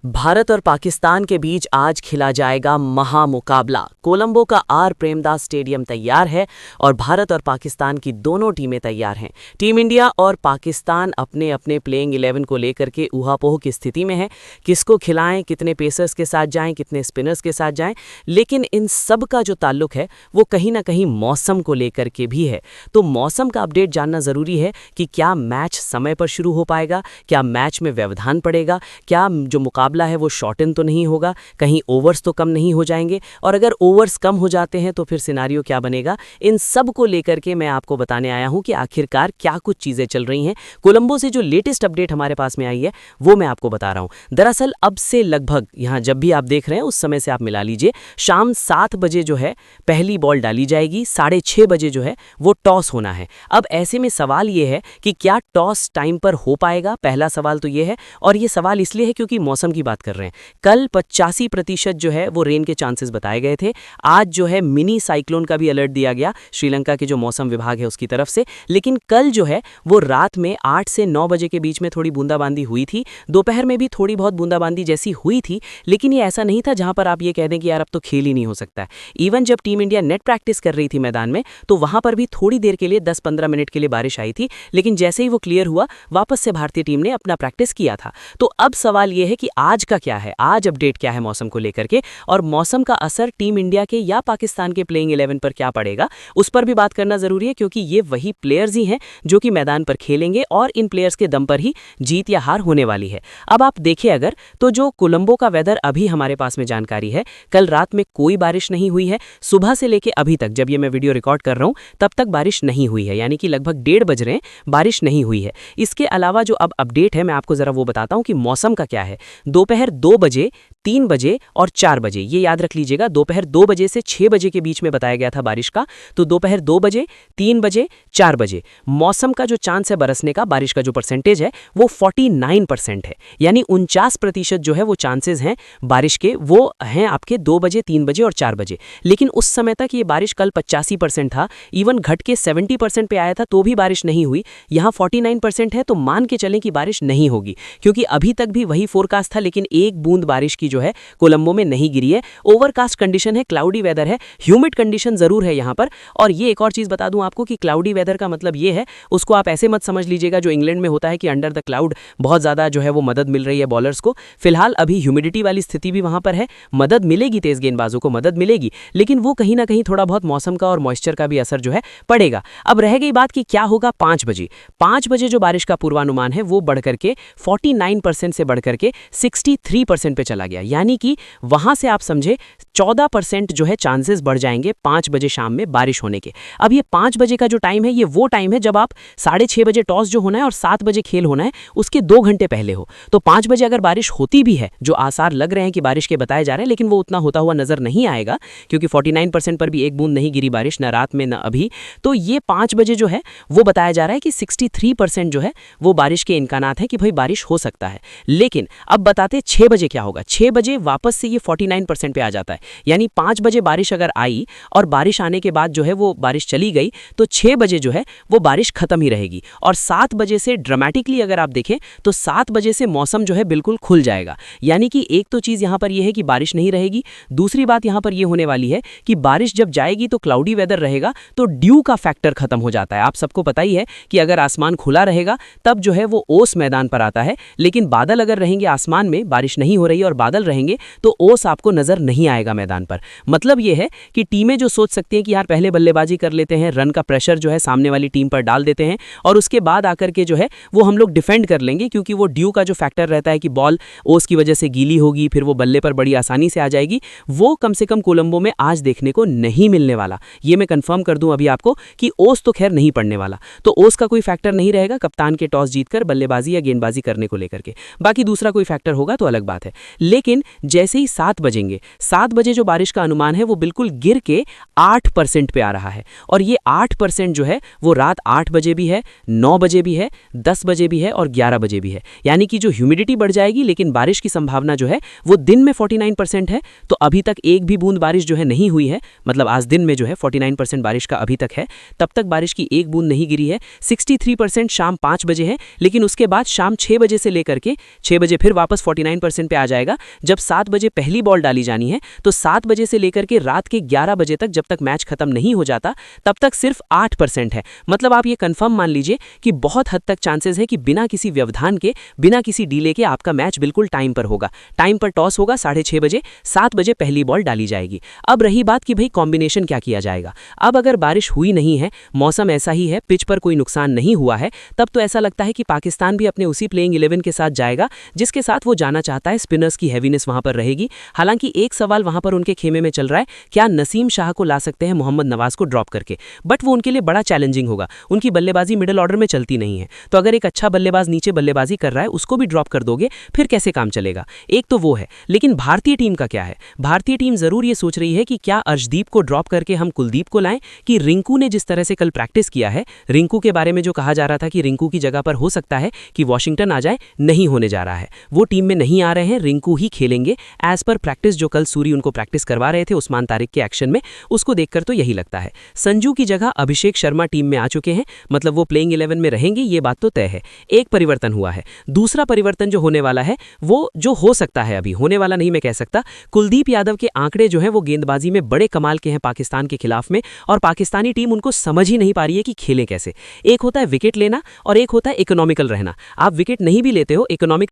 भारत और पाकिस्तान के बीच आज खेला जाएगा महामुकाबला। कोलंबो का आर प्रेमदास स्टेडियम तैयार है और भारत और पाकिस्तान की दोनों टीमें तैयार हैं। टीम इंडिया और पाकिस्तान अपने अपने प्लेइंग 11 को लेकर के ऊहापोह की स्थिति में है। किसको खिलाएं, कितने पेसर्स के साथ जाएं, कितने स्पिनर्स के साथ जाएं, लेकिन इन सब का जो ताल्लुक है वो कहीं ना कहीं मौसम को लेकर के भी है। तो मौसम का अपडेट जानना ज़रूरी है कि क्या मैच समय पर शुरू हो पाएगा, क्या मैच में व्यवधान पड़ेगा, क्या जो मुकाबला है वो शॉर्टन तो नहीं होगा, कहीं ओवर्स तो कम नहीं हो जाएंगे, और अगर ओवर्स कम हो जाते हैं तो फिर सिनारियो क्या बनेगा। इन सब को लेकर के मैं आपको बताने आया हूं कि आखिरकार क्या कुछ चीज़ें चल रही हैं। कोलंबो से जो लेटेस्ट अपडेट हमारे पास में आई है वो मैं आपको बता रहा हूं। दरअसल अब से लगभग यहां जब भी आप देख रहे हैं उस समय से आप मिला लीजिए, शाम 7 बजे जो है पहली बॉल डाली जाएगी, 6:30 बजे जो है वो टॉस होना है। अब ऐसे में सवाल ये है कि क्या टॉस टाइम पर हो पाएगा, पहला सवाल तो ये है। और ये सवाल इसलिए है क्योंकि मौसम की बात कर रहे हैं। कल 85% जो है वो रेन के चांसेस बताए गए थे। आज जो है मिनी साइक्लोन का भी अलर्ट दिया गया श्रीलंका के जो मौसम विभाग है उसकी तरफ से। लेकिन कल जो है वो रात में 8 से 9 बजे के बीच में थोड़ी बूंदाबांदी हुई थी, दोपहर में भी थोड़ी बहुत बूंदाबांदी जैसी हुई थी, लेकिन ये ऐसा नहीं था जहां पर आप ये कह दें कि यार अब तो खेल ही नहीं हो सकता है। इवन जब टीम इंडिया नेट प्रैक्टिस कर रही थी मैदान में तो वहां पर भी थोड़ी देर के लिए 10-15 मिनट के लिए बारिश आई थी, लेकिन जैसे ही वो क्लियर हुआ वापस से भारतीय टीम ने अपना प्रैक्टिस किया था। तो अब सवाल ये है कि आज का क्या है, आज अपडेट क्या है मौसम को लेकर के, और मौसम का असर टीम इंडिया के या पाकिस्तान के प्लेइंग 11 पर क्या पड़ेगा उस पर भी बात करना जरूरी है, क्योंकि ये वही प्लेयर्स ही हैं जो कि मैदान पर खेलेंगे और इन प्लेयर्स के दम पर ही जीत या हार होने वाली है। अब आप देखें अगर तो जो कोलंबो का वेदर अभी हमारे पास में जानकारी है, कल रात में कोई बारिश नहीं हुई है। सुबह से लेकर अभी तक जब ये मैं वीडियो रिकॉर्ड कर रहा हूं तब तक बारिश नहीं हुई है, यानी कि लगभग 1:30 बज रहे हैं, बारिश नहीं हुई है। इसके अलावा जो अब अपडेट है मैं आपको जरा वो बताता हूं कि मौसम का क्या है। दोपहर 2 बजे, 3 बजे और 4 बजे, ये याद रख लीजिएगा, दोपहर 2 बजे से 6 बजे के बीच में बताया गया था बारिश का। तो दोपहर 2 बजे, 3 बजे, 4 बजे मौसम का जो चांस है बरसने का, बारिश का जो परसेंटेज है वो 49% है, यानी 49% जो है वो चांसेस हैं बारिश के, वो हैं आपके 2 बजे, 3 बजे और 4 बजे। लेकिन उस समय तक ये बारिश कल 85% था, इवन घट के 70% पे आया था तो भी बारिश नहीं हुई। यहाँ 49% है तो मान के चलें कि बारिश नहीं होगी, क्योंकि अभी तक भी वही फोरकास्ट था, लेकिन एक बूंद बारिश की जो है कोलंबो में नहीं गिरी है। ओवरकास्ट कंडीशन है, क्लाउडी वेदर है, ह्यूमिड कंडीशन जरूर है यहाँ पर। और ये एक और चीज बता दूं आपको कि क्लाउडी वेदर का मतलब ये है, उसको आप ऐसे मत समझ लीजिएगा जो इंग्लैंड में होता है कि अंडर द क्लाउड बहुत ज्यादा जो है वो मदद मिल रही है बॉलर्स को। फिलहाल अभी ह्यूमिडिटी वाली स्थिति भी वहां पर है, मदद मिलेगी, तेज गेंदबाजों को मदद मिलेगी, लेकिन वो कहीं ना कहीं थोड़ा बहुत मौसम का और मॉइस्चर का भी असर जो है पड़ेगा। अब रह गई बात कि क्या होगा 5 बजे। 5 बजे जो बारिश का पूर्वानुमान है वो बढ़ करके 49% से बढ़ करके 63% पे चला गया, यानी कि वहां से आप समझे 14% जो है चांसेस बढ़ जाएंगे 5 बजे शाम में बारिश होने के। अब ये 5 बजे का जो टाइम है ये वो टाइम है जब आप 6:30 बजे टॉस जो होना है और 7 बजे खेल होना है उसके 2 घंटे पहले हो। तो 5 बजे अगर बारिश होती भी है, जो आसार लग रहे हैं कि बारिश के बताए जा रहे हैं, लेकिन वो उतना होता हुआ नजर नहीं आएगा क्योंकि 49% पर भी एक बूंद नहीं गिरी बारिश, ना रात में ना अभी। तो ये 5 बजे जो है वो बताया जा रहा है कि 63% जो है वो बारिश के इम्कानात है कि भाई बारिश हो सकता है। लेकिन अब बताते 6 बजे क्या होगा। 6 बजे वापस से ये 49% पे आ जाता है, यानी 5 बजे बारिश अगर आई और बारिश आने के बाद जो है वो बारिश चली गई तो 6 बजे जो है वो बारिश खत्म ही रहेगी। और 7 बजे से ड्रामेटिकली अगर आप देखें तो 7 बजे से मौसम जो है बिल्कुल खुल जाएगा, यानी कि एक तो चीज यहां पर यह है कि बारिश नहीं रहेगी। दूसरी बात यहां पर यह होने वाली है कि बारिश जब जाएगी तो क्लाउडी वेदर रहेगा तो ड्यू का फैक्टर खत्म हो जाता है। आप सबको पता ही है कि अगर आसमान खुला रहेगा तब जो है वो ओस मैदान पर आता है, लेकिन बादल अगर रहेंगे आसमान में, बारिश नहीं हो रही और बादल रहेंगे तो ओस आपको नजर नहीं आएगा मैदान पर। मतलब यह है कि टीमें जो सोच सकती हैं कि यार पहले बल्लेबाजी कर लेते हैं, रन का प्रेशर जो है सामने वाली टीम पर डाल देते हैं और उसके बाद आकर के जो है वो हम लोग डिफेंड कर लेंगे, क्योंकि वो ड्यू का जो फैक्टर रहता है कि बॉल ओस की वजह से गीली होगी, फिर वो बल्ले पर बड़ी आसानी से आ जाएगी, वो कम से कम कोलंबो में आज देखने को नहीं मिलने वाला। ये मैं कंफर्म कर दूं अभी आपको कि ओस तो खैर नहीं पड़ने वाला, तो ओस का कोई फैक्टर नहीं रहेगा कप्तान के टॉस जीतकर बल्लेबाजी या गेंदबाजी करने को लेकर के। बाकी दूसरा कोई फैक्टर होगा तो अलग बात है। लेकिन लेकिन जैसे ही 7 बजेंगे, 7 बजे जो बारिश का अनुमान है वो बिल्कुल गिर के 8% पे आ रहा है। और ये 8% जो है वो रात 8 बजे भी है, 9 बजे भी है, 10 बजे भी है और 11 बजे भी है। यानी कि जो ह्यूमिडिटी बढ़ जाएगी, लेकिन बारिश की संभावना जो है वो दिन में 49% है। तो अभी तक एक भी बूंद बारिश जो है नहीं हुई है, मतलब आज दिन में जो है 49% बारिश का अभी तक है, तब तक बारिश की एक बूंद नहीं गिरी है। 63% शाम 5 बजे है, लेकिन उसके बाद शाम 6 बजे से लेकर के 6 बजे फिर वापस 49% पे आ जाएगा। जब 7 बजे पहली बॉल डाली जानी है, तो 7 बजे से लेकर के रात के 11 बजे तक, जब तक मैच खत्म नहीं हो जाता, तब तक सिर्फ 8% है। मतलब आप ये कंफर्म मान लीजिए कि बहुत हद तक चांसेस है कि बिना किसी व्यवधान के, बिना किसी डीले के आपका मैच बिल्कुल टाइम पर होगा। टाइम पर टॉस होगा 6:30 बजे, 7 बजे पहली बॉल डाली जाएगी। अब रही बात कि भाई कॉम्बिनेशन क्या किया जाएगा। अब अगर बारिश हुई नहीं है, मौसम ऐसा ही है, पिच पर कोई नुकसान नहीं हुआ है, तब तो ऐसा लगता है कि पाकिस्तान भी अपने उसी प्लेइंग 11 के साथ जाएगा जिसके साथ वो जाना चाहता है। स्पिनर्स की हैवीनेस वहां पर रहेगी। हालांकि एक सवाल वहां पर उनके खेमे में चल रहा है, क्या नसीम शाह को ला सकते हैं मोहम्मद नवाज को ड्रॉप करके, बट वो उनके लिए बड़ा चैलेंजिंग होगा। उनकी बल्लेबाजी मिडिल ऑर्डर में चलती नहीं है, तो अगर एक अच्छा बल्लेबाज नीचे बल्लेबाजी कर रहा है उसको भी ड्रॉप कर दोगे, फिर कैसे काम चलेगा। एक तो वो है, लेकिन भारतीय टीम का क्या है। भारतीय टीम जरूर ये सोच रही है कि क्या अर्शदीप को ड्रॉप करके हम कुलदीप को लाएं, कि रिंकू ने जिस तरह से कल प्रैक्टिस किया है, रिंकू के बारे में जो कहा जा रहा था कि रिंकू की जगह पर हो सकता है कि वॉशिंगटन आ जाए, नहीं होने जा रहा है। वो टीम में नहीं आ रहे हैं, रिंकू ही खेलेंगे एज पर प्रैक्टिस। जो कल सूरी उनको प्रैक्टिस करवा रहे थे उस्मान तारिक के एक्शन में, उसको देखकर तो यही लगता है। संजू की जगह अभिषेक शर्मा टीम में आ चुके हैं, मतलब वो प्लेइंग 11 में रहेंगे, ये बात तो तय है। एक परिवर्तन हुआ है। दूसरा परिवर्तन जो होने वाला है, वो जो हो सकता है, अभी होने वाला नहीं मैं कह सकता, कुलदीप यादव के आंकड़े जो हैं वो गेंदबाजी में बड़े कमाल के हैं पाकिस्तान के खिलाफ में, और पाकिस्तानी टीम उनको समझ ही नहीं पा रही है कि खेलें कैसे। एक होता है विकेट लेना और एक होता है इकोनॉमिकल रहना। आप विकेट नहीं भी लेते हो, इकोनॉमिक